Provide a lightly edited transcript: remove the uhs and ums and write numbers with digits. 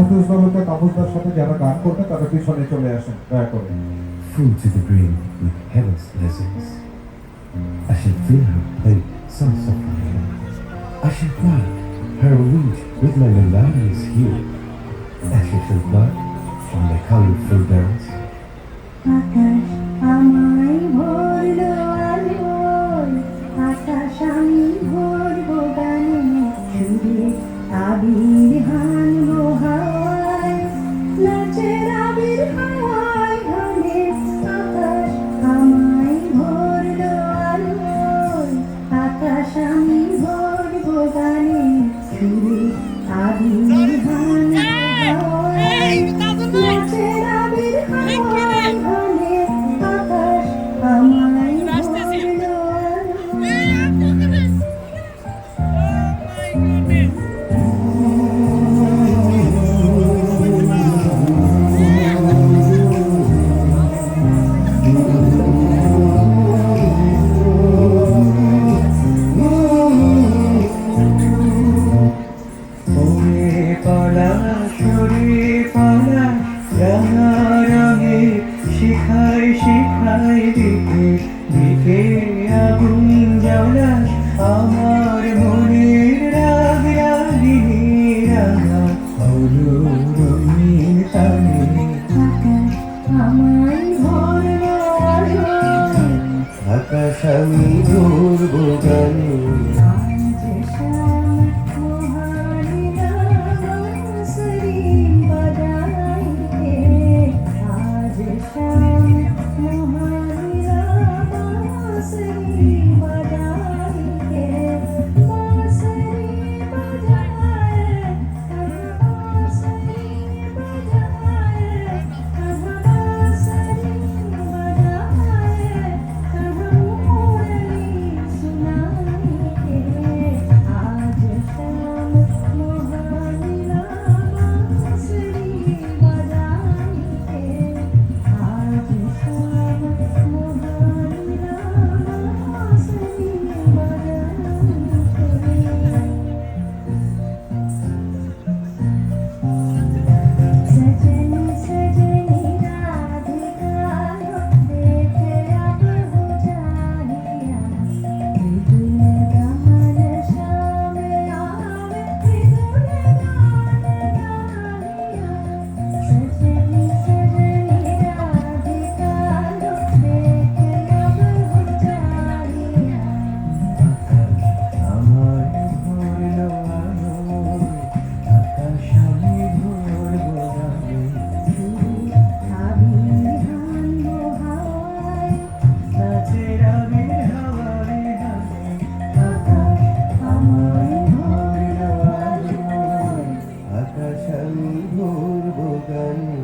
মফিজুলকে তাপসদার সাথে যারা গান করবে তারা পিছনে চলে আসেন দয়া করে। Full to the brim with heaven's blessings. I shall fill her plate some softly hand. I shall fly her wings with my melodious here. As she shall fly from the colorful dance. আকাশ আমায় ভরলো আলোয়, আকাশ আমি ভরবো গানে, সুরে আবির হানবো হাওয়ায়, নাচের আবির হাওয়ায় ঘনে। আকাশ আমায় ভরলো আলোয়, আকাশ আমি ভরবো গানে, সুরে আবির হানবো হাওয়ায়, নাচের আবির হাওয়ায় ঘনে। আকাশ আমায় ভরলো আলোয়। ওরে পলাশ ওরে পলাশ রাঙা রঙে শিখায় শিখায় দিকে দিকে আগুন জ্বালাস আমার মনের রাগ রাগিনী রাঙা হলো রঙিন তানে। আকাশ আমায় ভরলো আলোয়, আকাশ আমি ধরবো গানে। আজ শ্যাম মোহানিরা বাঁশরি বাজাইতে, আজ শ্যাম মোহানিরা বাঁশরি বাজাইতে, বাঁশরি বাজায়, বাঁশরি বাজায়, বাঁশরি বাজায়, মুরলি সুনাইতে, আজ শ্যাম মোহানিরা বাঁশরি বাজাইতে, আজ শ্যাম মোহানিরা বাঁশরি বাজাইতে। सजनी सजनी राधिका देखे अब हो जाहिया, विदुर गान श्याम आवे, विदुर गान गाहिया। सजनी सजनी राधिका देखे अब हो जाहिया। আমার ভরলো আলোয় আকাশ আমি ভরবো গানে। আবির হানবো হাওয়ায়, নাচের আবির হাওয়ায় গানে। আকাশ আমায় ভরলো আলোয়। আকাশ আমি ধরবো গানে।